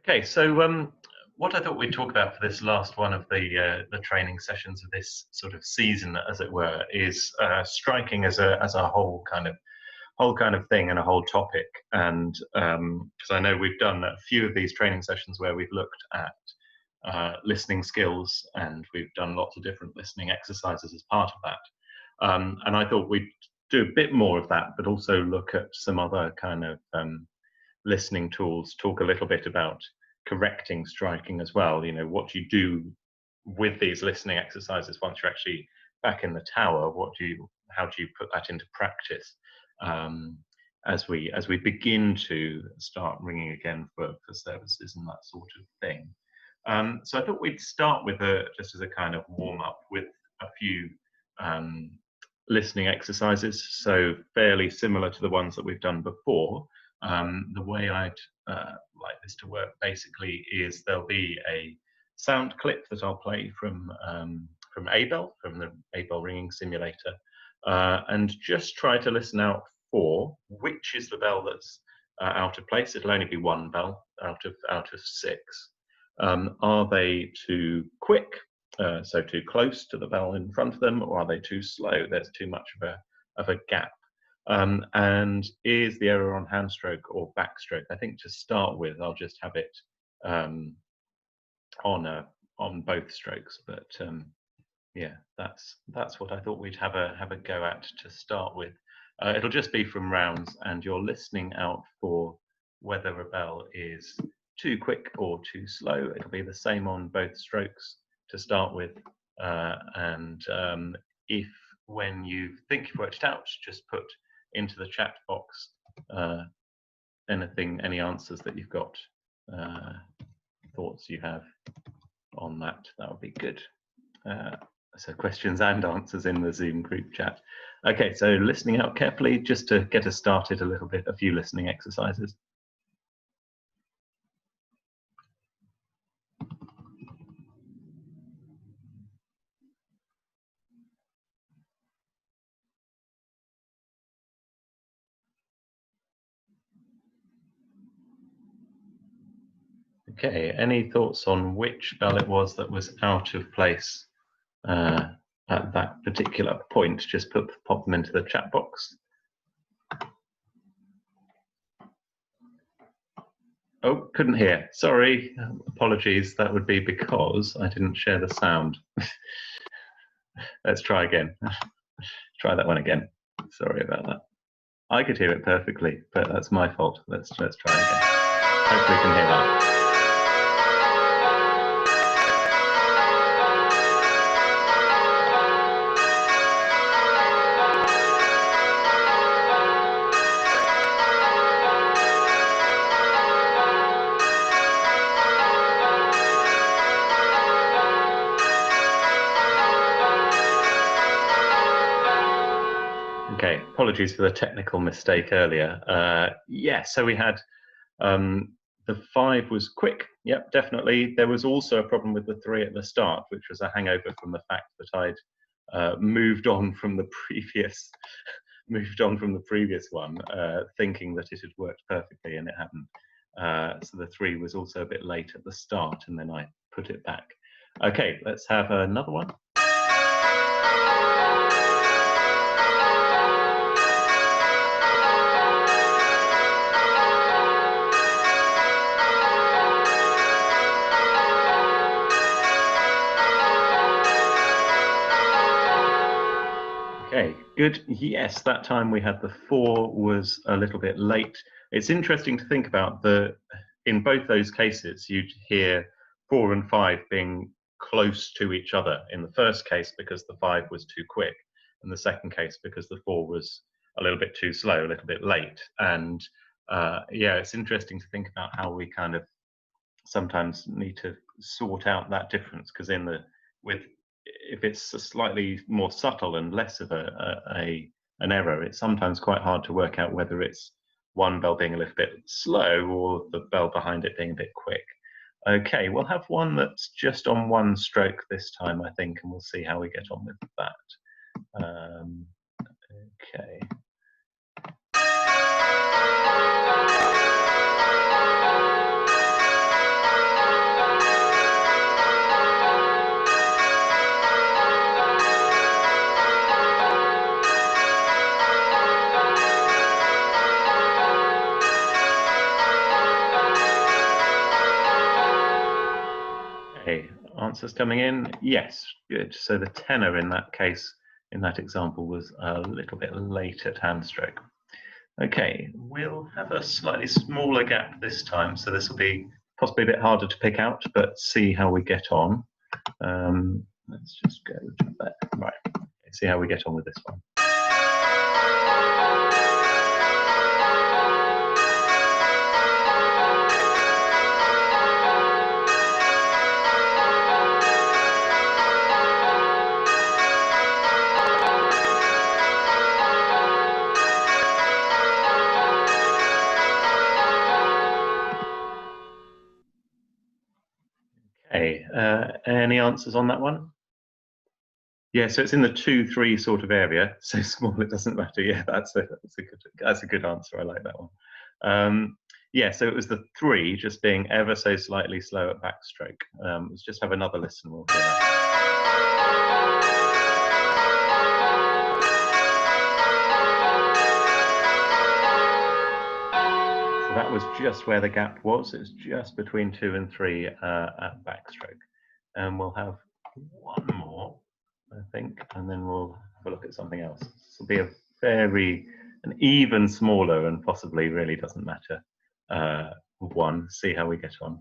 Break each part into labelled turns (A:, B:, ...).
A: Okay, so what I thought we'd talk about for this last one of the training sessions of this sort of season, as it were, is striking as a whole kind of thing and a whole topic. And because I know we've done a few of these training sessions where we've looked at listening skills, and we've done lots of different listening exercises as part of that. And I thought we'd do a bit more of that, but also look at some other kind of listening tools, talk a little bit about correcting striking as well. You know, what you do with these listening exercises once you're actually back in the tower. How do you put that into practice as we begin to start ringing again for services and that sort of thing. So I thought we'd start with just as a kind of warm up with a few listening exercises, so fairly similar to the ones that we've done before. The way I'd like this to work basically is there'll be a sound clip that I'll play from A-Bell, from the A-Bell ringing simulator, and just try to listen out for which is the bell that's out of place. It'll only be one bell out of six. Are they too quick, so too close to the bell in front of them, or are they too slow? There's too much of a gap. And is the error on hand stroke or backstroke? I think to start with, I'll just have it on both strokes. But yeah, that's what I thought we'd have a go at to start with. It'll just be from rounds, and you're listening out for whether a bell is too quick or too slow. It'll be the same on both strokes to start with, and if when you think you've worked it out, just put into the chat box any answers that you've got, thoughts you have on that. That would be good. So questions and answers in the Zoom group chat. Okay, so listening out carefully, just to get us started a little bit, a few listening exercises. Okay, any thoughts on which bell it was that was out of place at that particular point? Just pop them into the chat box. Oh, couldn't hear. Sorry, apologies. That would be because I didn't share the sound. Let's try again. Try that one again. Sorry about that. I could hear it perfectly, but that's my fault. Let's try again. Hopefully you can hear that. Okay, apologies for the technical mistake earlier. Yeah, so we had the 5 was quick. Yep, definitely. There was also a problem with the 3 at the start, which was a hangover from the fact that I'd moved on from the previous one, thinking that it had worked perfectly, and it hadn't. So the 3 was also a bit late at the start, and then I put it back. Okay, let's have another one. Okay, good. Yes, that time we had the 4 was a little bit late. It's interesting to think about in both those cases, you'd hear 4 and 5 being close to each other. In the first case, because the 5 was too quick, and the second case, because the 4 was a little bit too slow, a little bit late. And yeah, it's interesting to think about how we kind of sometimes need to sort out that difference, because if it's a slightly more subtle and less of an error, it's sometimes quite hard to work out whether it's one bell being a little bit slow or the bell behind it being a bit quick. Okay, we'll have one that's just on one stroke this time, I think, and we'll see how we get on with that. Okay. answers coming in? Yes, good. So the tenor in that case, in that example, was a little bit late at hand stroke. Okay, we'll have a slightly smaller gap this time, so this will be possibly a bit harder to pick out, but see how we get on. Let's just go to that. Right, see how we get on with this one. Okay, any answers on that one? Yeah, so it's in the 2-3 sort of area, so small it doesn't matter. Yeah, that's a good answer. I like that one. Yeah, so it was the 3 just being ever so slightly slow at backstroke. Let's just have another listen. We'll hear that. So that was just where the gap was. It was just between 2 and 3 at backstroke. And we'll have one more, I think, and then we'll have a look at something else. This will be an even smaller and possibly really doesn't matter one. See how we get on.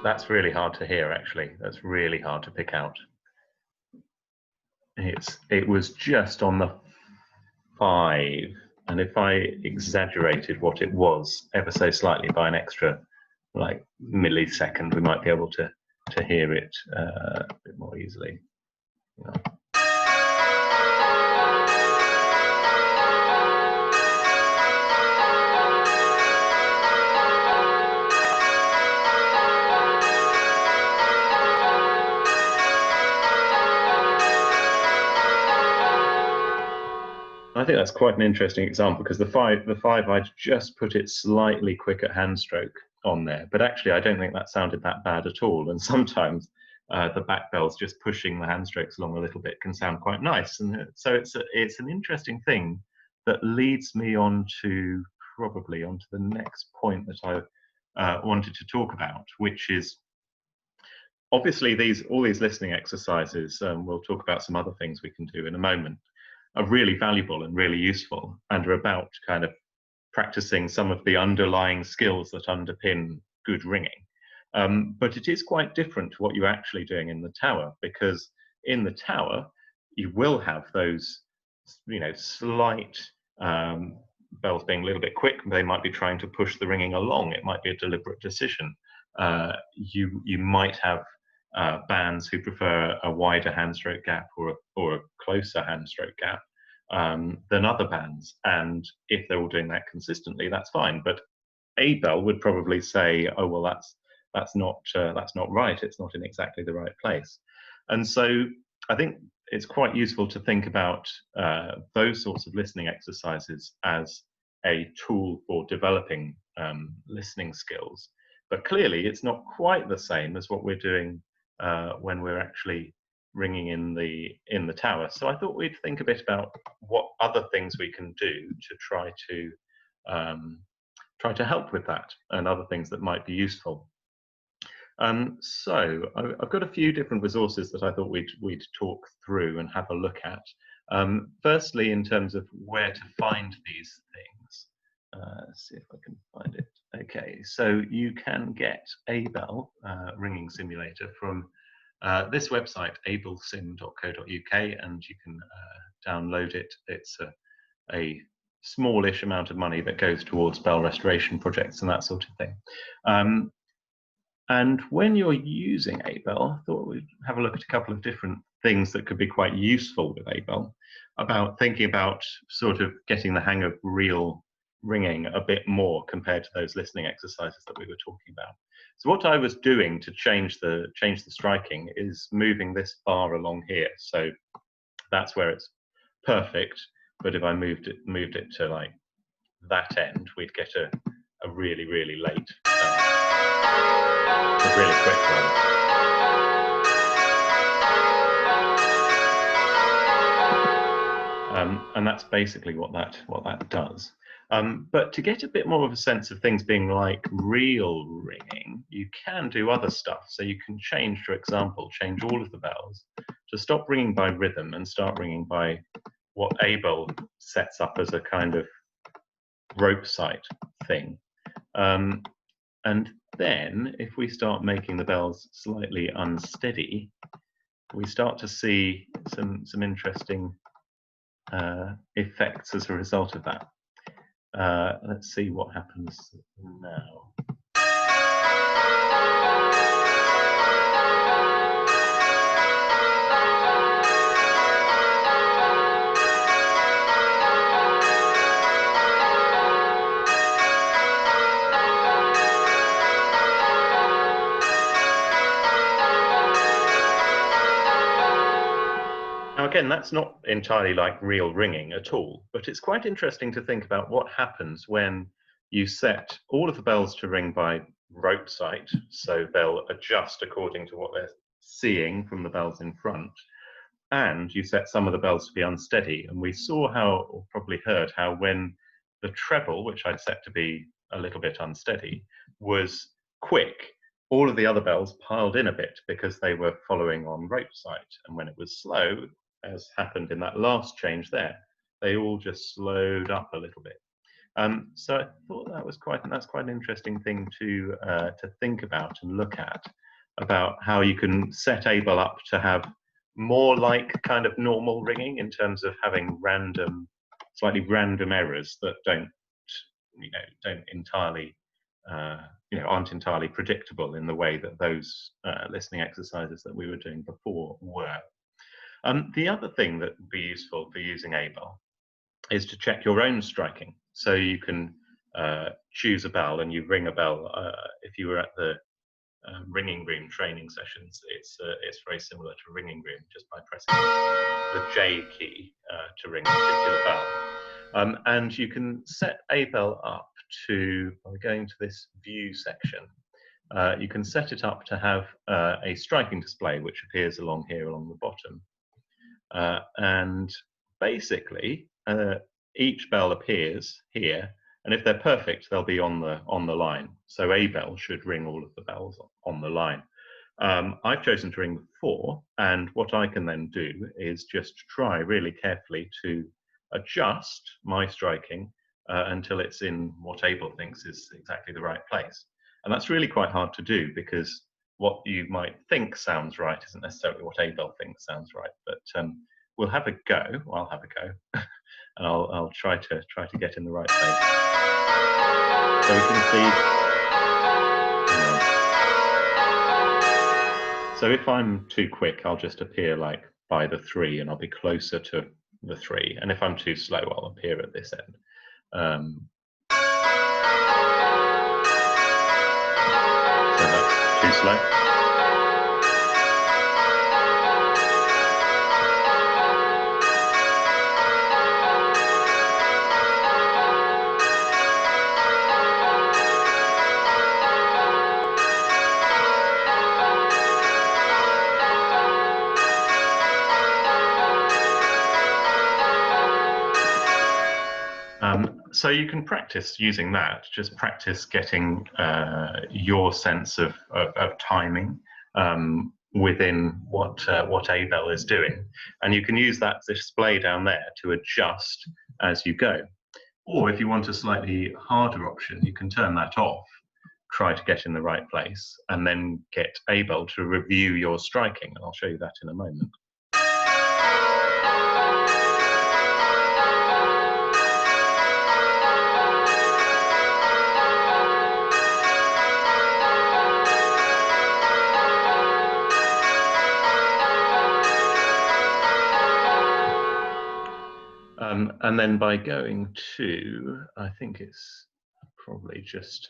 A: That's really hard to hear, actually. That's really hard to pick out. It was just on the 5, and if I exaggerated what it was ever so slightly by an extra like millisecond, we might be able to hear it a bit more easily. You know. I think that's quite an interesting example because the 5 I'd just put it slightly quick at hand stroke on there, but actually I don't think that sounded that bad at all. And sometimes the back bells just pushing the hand strokes along a little bit can sound quite nice. And so it's an interesting thing that leads me on to probably onto the next point that I wanted to talk about, which is obviously all these listening exercises. We'll talk about some other things we can do in a moment, are really valuable and really useful and are about kind of practicing some of the underlying skills that underpin good ringing. But it is quite different to what you're actually doing in the tower, because in the tower you will have those, slight bells being a little bit quick. They might be trying to push the ringing along. It might be a deliberate decision. You might have bands who prefer a wider hand stroke gap or a closer hand stroke gap than other bands, and if they're all doing that consistently, that's fine. But a bell would probably say, "Oh well, that's not right. It's not in exactly the right place." And so I think it's quite useful to think about those sorts of listening exercises as a tool for developing listening skills. But clearly, it's not quite the same as what we're doing when we're actually ringing in the tower. So I thought we'd think a bit about what other things we can do to try to help with that, and other things that might be useful. So I've got a few different resources that I thought we'd talk through and have a look at. Firstly, in terms of where to find these things. Let's see if I can find it. Okay, so you can get a bell ringing simulator from this website, ablesim.co.uk, and you can download it. It's a smallish amount of money that goes towards bell restoration projects and that sort of thing. And when you're using a bell, I thought we'd have a look at a couple of different things that could be quite useful with a bell, about thinking about sort of getting the hang of real ringing a bit more compared to those listening exercises that we were talking about. So what I was doing to change the striking is moving this bar along here. So that's where it's perfect. But if I moved it to like that end, we'd get a really, really late, a really quick one. And that's basically what that does. But to get a bit more of a sense of things being like real ringing, you can do other stuff. So you can change, for example, change all of the bells to stop ringing by rhythm and start ringing by what Abel sets up as a kind of rope sight thing. And then if we start making the bells slightly unsteady, we start to see some interesting effects as a result of that. Let's see what happens now. Now, again, that's not entirely like real ringing at all, but it's quite interesting to think about what happens when you set all of the bells to ring by rope sight, so they'll adjust according to what they're seeing from the bells in front, and you set some of the bells to be unsteady. And we saw how, or probably heard how, when the treble, which I'd set to be a little bit unsteady, was quick, all of the other bells piled in a bit because they were following on rope sight. And when it was slow, as happened in that last change there, they all just slowed up a little bit. So I thought that's quite an interesting thing to think about and look at, about how you can set Abel up to have more like kind of normal ringing in terms of having slightly random errors that don't entirely aren't entirely predictable in the way that those listening exercises that we were doing before were. The other thing that would be useful for using Abel is to check your own striking. So you can choose a bell and you ring a bell. If you were at the ringing room training sessions, it's very similar to ringing room, just by pressing the J key to ring a particular bell. And you can set Abel up to, by going to this view section, you can set it up to have a striking display which appears along here along the bottom. And basically, each bell appears here, and if they're perfect, they'll be on the line. So a bell should ring all of the bells on the line. I've chosen to ring 4, and what I can then do is just try really carefully to adjust my striking until it's in what Abel thinks is exactly the right place. And that's really quite hard to do, because what you might think sounds right isn't necessarily what Abel thinks sounds right. But we'll have a go. Well, I'll have a go, and I'll try to get in the right place. So we can see. So if I'm too quick, I'll just appear like by the 3, and I'll be closer to the 3. And if I'm too slow, I'll appear at this end. So that's too slow. So you can practice using that, just practice getting your sense of timing within what Abel is doing. And you can use that display down there to adjust as you go. Or if you want a slightly harder option, you can turn that off, try to get in the right place, and then get Abel to review your striking. And I'll show you that in a moment. And then by going to, I think it's probably just,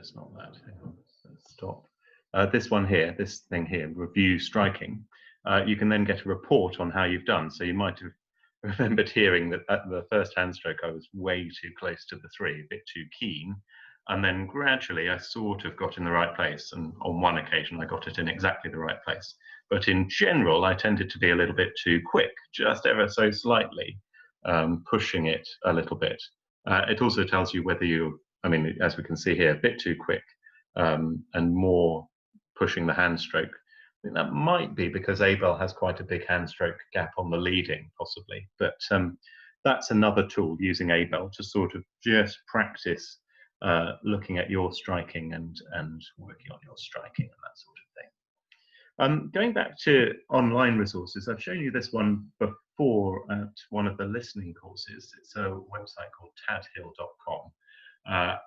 A: it's not that, hang on, stop. This one here, this thing here, review striking, you can then get a report on how you've done. So you might have remembered hearing that at the first hand stroke I was way too close to the 3, a bit too keen. And then gradually I sort of got in the right place. And on one occasion I got it in exactly the right place. But in general, I tended to be a little bit too quick, just ever so slightly, pushing it a little bit. It also tells you whether you, I mean, as we can see here, a bit too quick and more pushing the hand stroke. I think that might be because Abel has quite a big hand stroke gap on the leading, possibly. But that's another tool, using Abel to sort of just practice looking at your striking and working on your striking and that sort of thing. Going back to online resources, I've shown you this one before at one of the listening courses. It's a website called tadhill.com,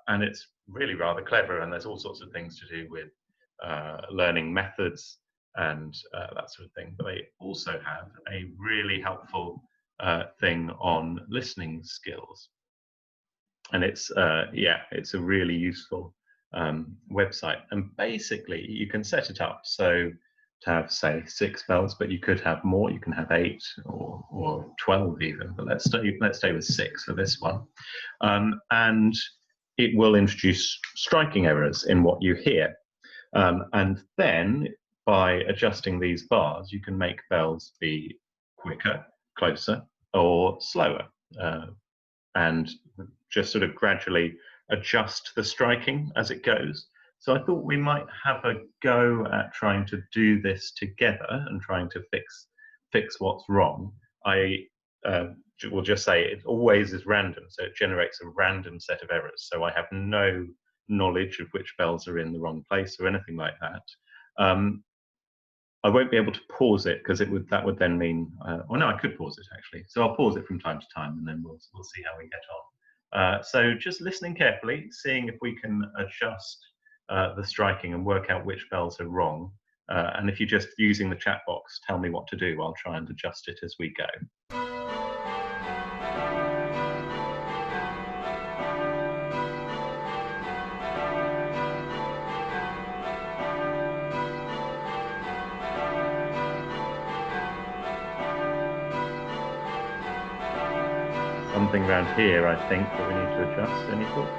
A: and it's really rather clever, and there's all sorts of things to do with learning methods and that sort of thing. But they also have a really helpful thing on listening skills. And it's it's a really useful website. And basically, you can set it up so to have, say, 6 bells, but you could have more. You can have 8 or 12 even. But let's stay with 6 for this one. And it will introduce striking errors in what you hear. And then by adjusting these bars, you can make bells be quicker, closer, or slower. And just sort of gradually adjust the striking as it goes. So I thought we might have a go at trying to do this together and trying to fix what's wrong. I will just say it always is random, so it generates a random set of errors. So I have no knowledge of which bells are in the wrong place or anything like that. I won't be able to pause it because that would then mean, well, no, I could pause it actually. So I'll pause it from time to time, and then we'll see how we get on. So just listening carefully, seeing if we can adjust the striking and work out which bells are wrong. And if you're just using the chat box, tell me what to do. I'll try and adjust it as we go. Something around here, I think, that we need to adjust. Any thoughts?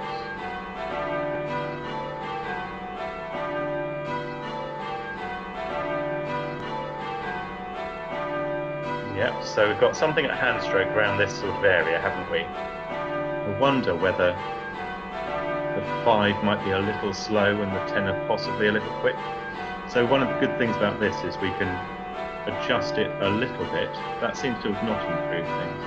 A: Yep, so we've got something at hand stroke around this sort of area, haven't we? I wonder whether the 5 might be a little slow and the tenor possibly a little quick. So one of the good things about this is we can adjust it a little bit. That seems to have not improved things.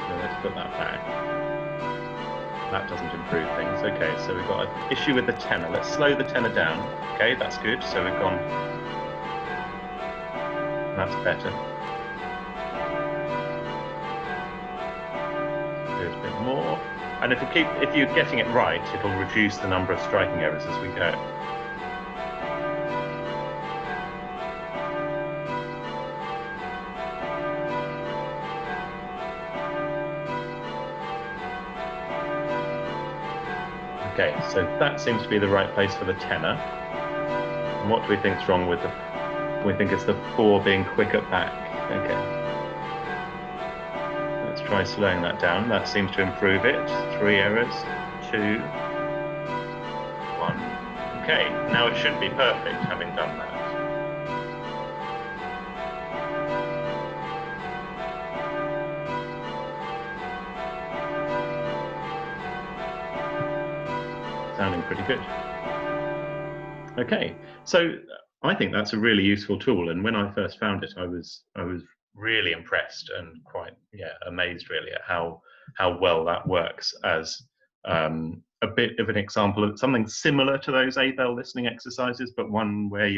A: So let's put that back. That doesn't improve things. Okay, so we've got an issue with the tenor. Let's slow the tenor down. Okay, that's good. So we've gone. That's better. Do a bit more. And if you're getting it right, it'll reduce the number of striking errors as we go. Okay, so that seems to be the right place for the tenor. And what do we think's wrong with we think it's the 4 being quick at back. Okay. Let's try slowing that down. That seems to improve it. 3 errors, 2, 1. Okay, now it should be perfect having done that. Sounding pretty good. Okay, so I think that's a really useful tool, and when I first found it, I was really impressed and quite amazed really at how well that works as a bit of an example of something similar to those Abel listening exercises, but one where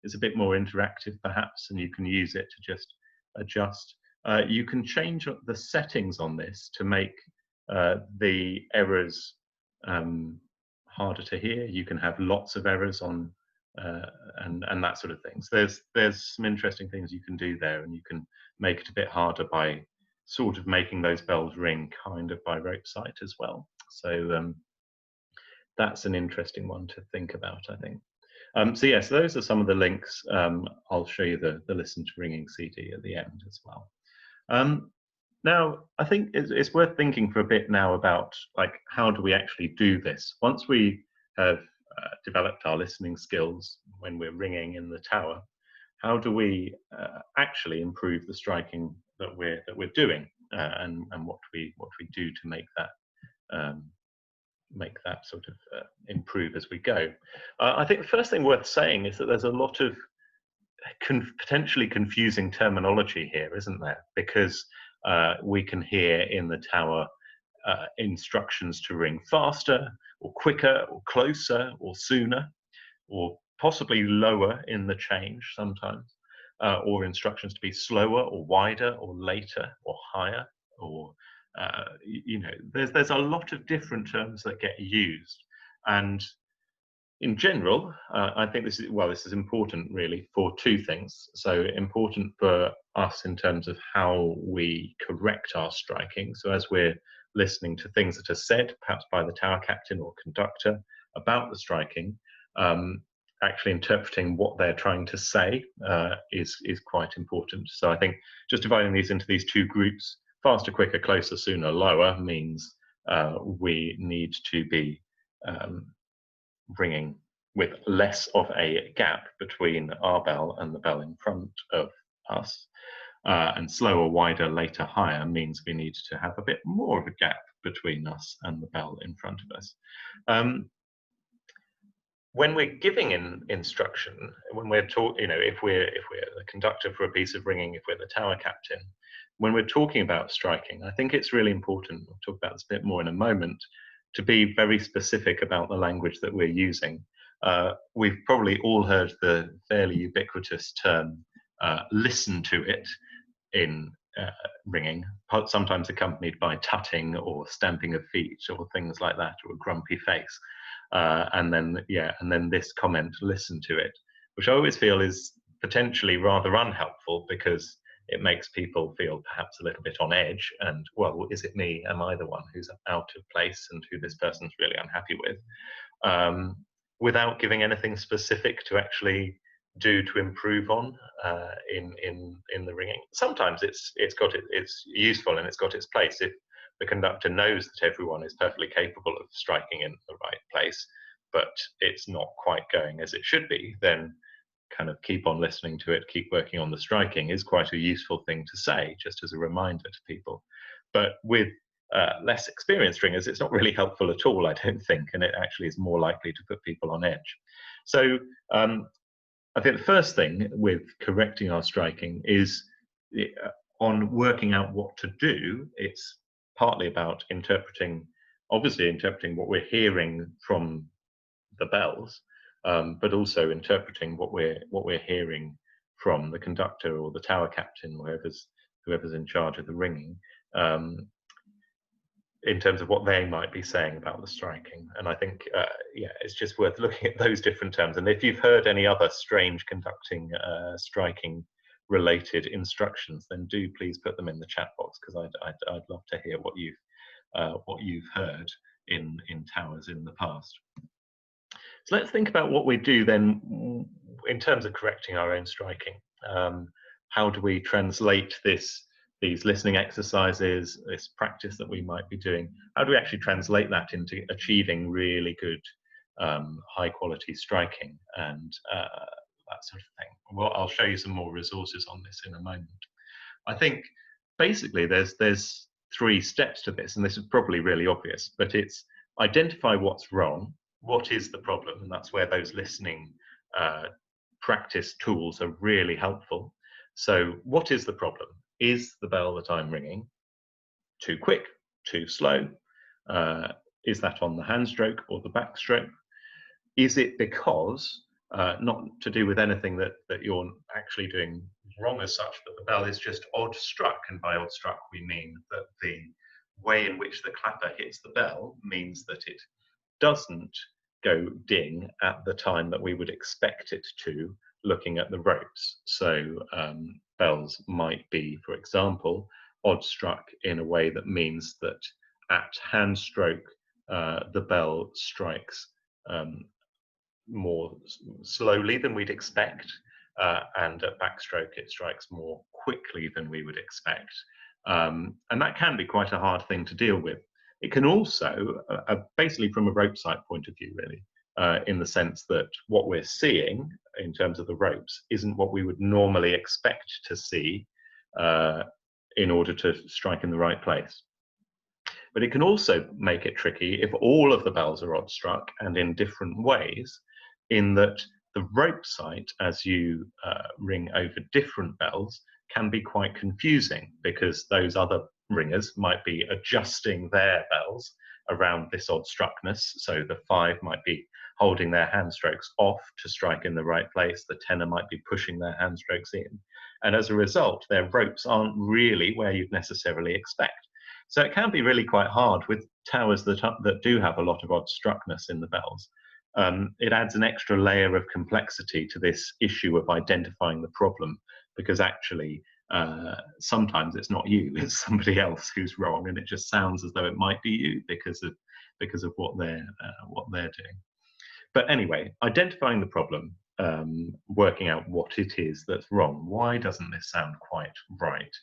A: it's a bit more interactive perhaps, and you can use it to just adjust. You can change the settings on this to make the errors harder to hear. You can have lots of errors on and that sort of thing. So there's some interesting things you can do there, and you can make it a bit harder by sort of making those bells ring kind of by rote sight as well. So that's an interesting one to think about, I think. So yes, those are some of the links. I'll show you the listen to ringing CD at the end as well. Now, I think it's worth thinking for a bit now about, like, how do we actually do this? Once we have developed our listening skills when we're ringing in the tower, how do we actually improve the striking that we're doing, and what we do to make that sort of improve as we go? I think the first thing worth saying is that there's a lot of potentially confusing terminology here, isn't there? Because we can hear in the tower instructions to ring faster or quicker or closer or sooner, or possibly lower in the change sometimes, or instructions to be slower or wider or later or higher, or there's a lot of different terms that get used. And in general, I think this is important really for two things. So important for us in terms of how we correct our striking. So as we're listening to things that are said, perhaps by the tower captain or conductor, about the striking, actually interpreting what they're trying to say is quite important. So I think just dividing these into these two groups, faster, quicker, closer, sooner, lower, means we need to be ringing with less of a gap between our bell and the bell in front of us. And slower, wider, later, higher means we need to have a bit more of a gap between us and the bell in front of us. When we're giving instruction, when we're if we're the conductor for a piece of ringing, if we're the tower captain, when we're talking about striking, I think it's really important, we'll talk about this a bit more in a moment, to be very specific about the language that we're using. We've probably all heard the fairly ubiquitous term, listen to it, in ringing, sometimes accompanied by tutting or stamping of feet or things like that, or a grumpy face. And then this comment, listen to it, which I always feel is potentially rather unhelpful, because it makes people feel perhaps a little bit on edge, and, well, is it me? Am I the one who's out of place and who this person's really unhappy with? Without giving anything specific to actually do to improve on in the ringing. Sometimes it's useful and it's got its place if the conductor knows that everyone is perfectly capable of striking in the right place, but it's not quite going as it should be. Then kind of keep on listening to it, keep working on the striking is quite a useful thing to say, just as a reminder to people. But with less experienced ringers, it's not really helpful at all, I don't think, and it actually is more likely to put people on edge. So I think the first thing with correcting our striking is on working out what to do. It's partly about obviously interpreting what we're hearing from the bells, but also interpreting what we're hearing from the conductor or the tower captain, whoever's in charge of the ringing, in terms of what they might be saying about the striking. And I think it's just worth looking at those different terms. And if you've heard any other strange conducting striking related instructions, then do please put them in the chat box, because I'd love to hear what you've heard in towers in the past. So let's think about what we do then in terms of correcting our own striking. How do we translate these listening exercises, this practice that we might be doing? How do we actually translate that into achieving really good, high quality striking and that sort of thing? Well, I'll show you some more resources on this in a moment. I think basically there's three steps to this, and this is probably really obvious, but it's identify what's wrong. What is the problem? And that's where those listening practice tools are really helpful. So what is the problem? Is the bell that I'm ringing too quick, too slow? Is that on the hand stroke or the backstroke? Is it because, not to do with anything that you're actually doing wrong as such, but the bell is just odd struck? And by odd struck, we mean that the way in which the clapper hits the bell means that it doesn't go ding at the time that we would expect it to, looking at the ropes. So bells might be, for example, odd struck in a way that means that at hand stroke the bell strikes more slowly than we'd expect, and at backstroke it strikes more quickly than we would expect. And that can be quite a hard thing to deal with. It can also, basically from a rope sight point of view, really, in the sense that what we're seeing in terms of the ropes isn't what we would normally expect to see in order to strike in the right place. But it can also make it tricky if all of the bells are odd struck and in different ways, in that the rope sight, as you ring over different bells, can be quite confusing because those other ringers might be adjusting their bells around this odd struckness. So the 5 might be holding their hand strokes off to strike in the right place, the tenor might be pushing their hand strokes in. And as a result, their ropes aren't really where you'd necessarily expect. So it can be really quite hard with towers that do have a lot of odd struckness in the bells. It adds an extra layer of complexity to this issue of identifying the problem, because actually sometimes it's not you, it's somebody else who's wrong, and it just sounds as though it might be you because of what they're doing. But anyway, identifying the problem, working out what it is that's wrong. Why doesn't this sound quite right?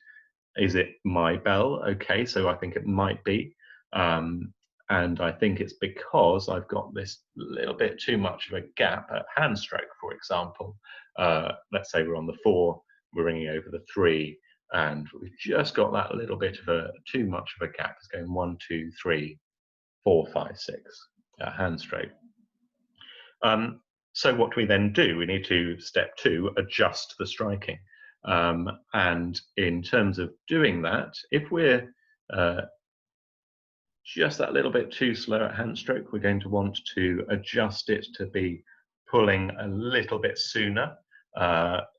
A: Is it my bell? Okay, so I think it might be. And I think it's because I've got this little bit too much of a gap at hand stroke, for example. Let's say we're on the 4, we're ringing over the 3, and we've just got that little bit of too much of a gap. It's going 1, 2, 3, 4, 5, 6 hand stroke. So what do we then do? We need to, step 2, adjust the striking. And in terms of doing that, if we're just that little bit too slow at hand stroke, we're going to want to adjust it to be pulling a little bit sooner,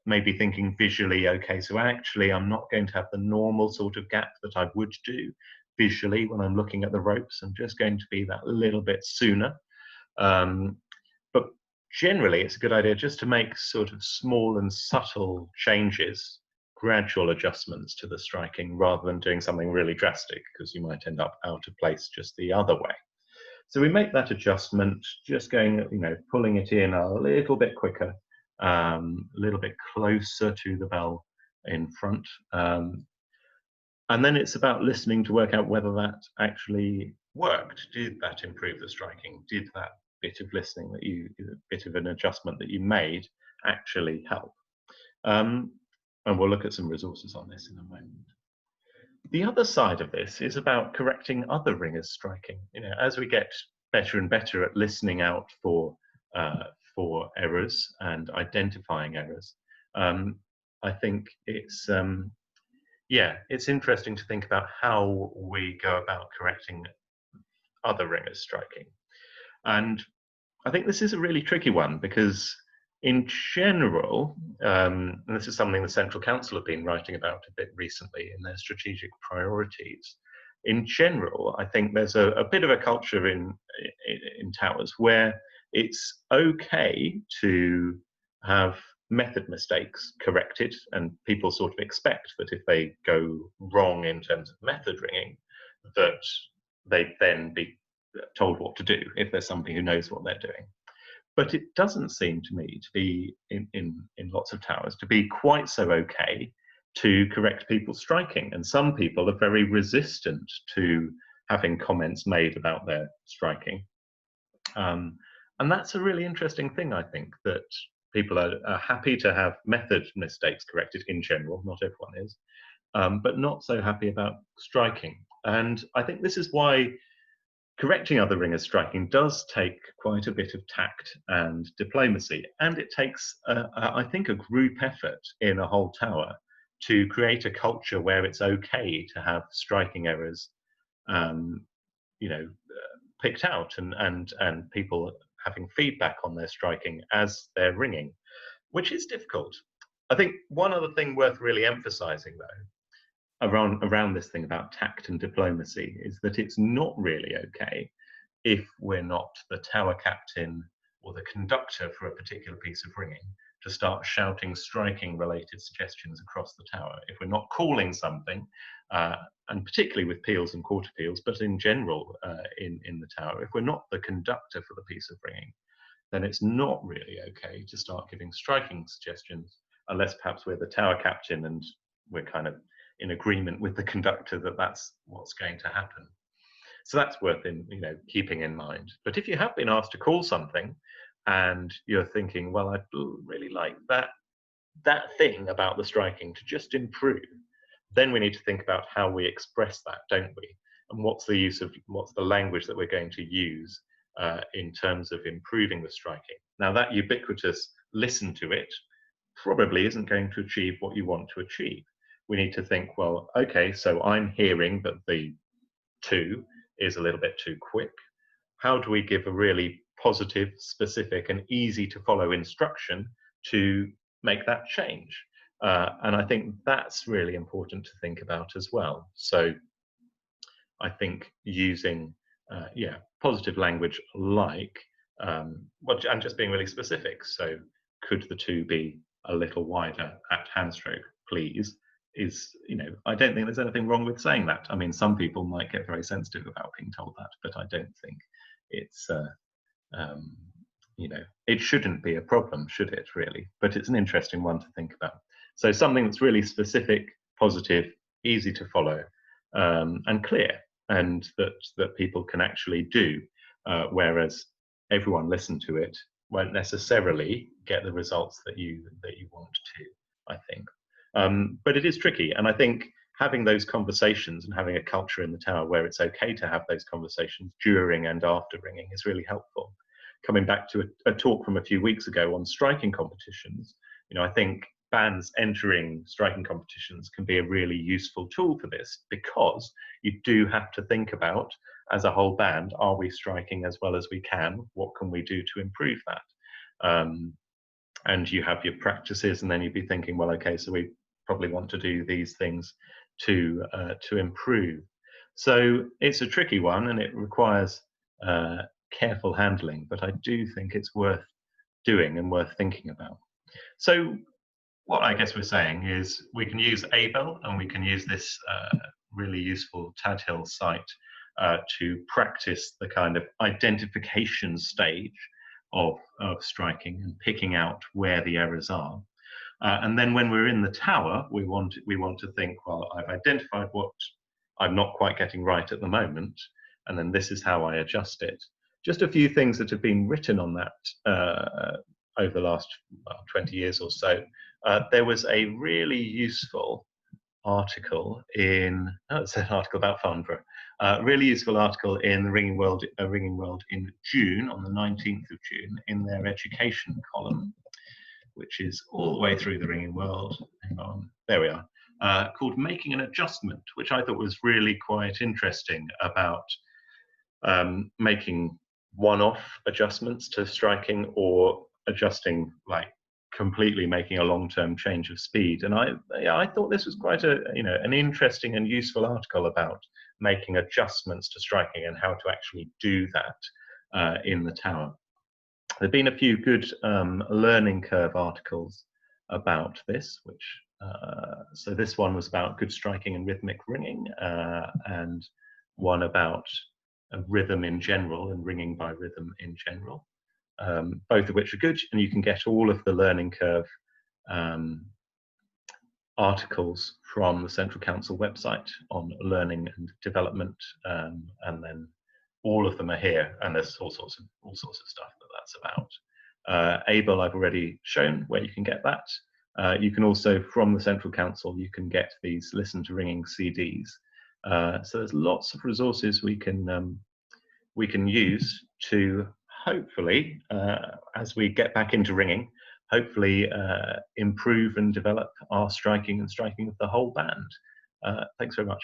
A: maybe thinking visually, okay, so actually I'm not going to have the normal sort of gap that I would do visually when I'm looking at the ropes. I'm just going to be that little bit sooner. But generally, it's a good idea just to make sort of small and subtle changes, gradual adjustments to the striking, rather than doing something really drastic, because you might end up out of place just the other way. So we make that adjustment, just going, pulling it in a little bit quicker, a little bit closer to the bell in front. And then it's about listening to work out whether that actually worked. Did that improve the striking? Did that bit of listening bit of an adjustment that you made actually help? And we'll look at some resources on this in a moment. The other side of this is about correcting other ringers' striking. As we get better and better at listening out for errors and identifying errors, I think it's interesting to think about how we go about correcting other ringers' striking. And I think this is a really tricky one because in general, and this is something the Central Council have been writing about a bit recently in their strategic priorities. In general, I think there's a bit of a culture in towers where it's okay to have method mistakes corrected, and people sort of expect that if they go wrong in terms of method ringing, that they then be told what to do if there's somebody who knows what they're doing. But it doesn't seem to me to be, in lots of towers, to be quite so okay to correct people's striking. And some people are very resistant to having comments made about their striking. And that's a really interesting thing, I think, that people are happy to have method mistakes corrected in general, not everyone is, but not so happy about striking. And I think this is why correcting other ringers' striking does take quite a bit of tact and diplomacy, and it takes, I think, a group effort in a whole tower to create a culture where it's okay to have striking errors, picked out, and people having feedback on their striking as they're ringing, which is difficult. I think one other thing worth really emphasising, though, around this thing about tact and diplomacy is that it's not really okay if we're not the tower captain or the conductor for a particular piece of ringing to start shouting striking related suggestions across the tower. If we're not calling something, and particularly with peals and quarter peals, but in general in the tower, if we're not the conductor for the piece of ringing, then it's not really okay to start giving striking suggestions, unless perhaps we're the tower captain and we're kind of in agreement with the conductor that that's what's going to happen. So that's worth keeping in mind. But if you have been asked to call something and you're thinking, well, I'd really like that thing about the striking to just improve, then we need to think about how we express that, don't we? And what's the language that we're going to use in terms of improving the striking. Now, that ubiquitous listen to it probably isn't going to achieve what you want to achieve. We need to think, well, okay, so I'm hearing that the 2 is a little bit too quick. How do we give a really positive, specific, and easy to follow instruction to make that change? And I think that's really important to think about as well. So I think using positive language like and just being really specific. So could the 2 be a little wider at handstroke, please? I don't think there's anything wrong with saying that. I mean, some people might get very sensitive about being told that, but I don't think it's it shouldn't be a problem, should it, really? But it's an interesting one to think about. So something that's really specific, positive, easy to follow, and clear, and that people can actually do, whereas everyone listen to it won't necessarily get the results that you want to, I think. But it is tricky, and I think having those conversations and having a culture in the tower where it's okay to have those conversations during and after ringing is really helpful. Coming back to a talk from a few weeks ago on striking competitions, I think bands entering striking competitions can be a really useful tool for this, because you do have to think about, as a whole band, are we striking as well as we can? What can we do to improve that? And you have your practices, and then you'd be thinking, well, okay, so we probably want to do these things to improve. So it's a tricky one, and it requires careful handling, but I do think it's worth doing and worth thinking about. So what I guess we're saying is we can use Abel, and we can use this really useful Tadhill site to practice the kind of identification stage of striking and picking out where the errors are. And then when we're in the tower, we want to think, well, I've identified what I'm not quite getting right at the moment, and then this is how I adjust it. Just a few things that have been written on that over the last 20 years or so. There was a really useful article it's an article about Farnborough, really useful article in the Ringing World in June, on the 19th of June, in their education column, which is all the way through the Ringing World. Hang on, there we are, called Making an Adjustment, which I thought was really quite interesting, about making one-off adjustments to striking, or adjusting, like completely making a long-term change of speed. And I thought this was quite an interesting and useful article about making adjustments to striking and how to actually do that in the tower. There've been a few good learning curve articles about this, which so this one was about good striking and rhythmic ringing, and one about rhythm in general and ringing by rhythm in general, both of which are good, and you can get all of the learning curve articles from the Central Council website on learning and development, and then all of them are here, and there's all sorts of stuff that's about. Abel, I've already shown where you can get that. You can also, from the Central Council, you can get these Listen to Ringing CDs. So there's lots of resources we can use to hopefully, as we get back into ringing, hopefully improve and develop our striking and striking of the whole band. Thanks very much.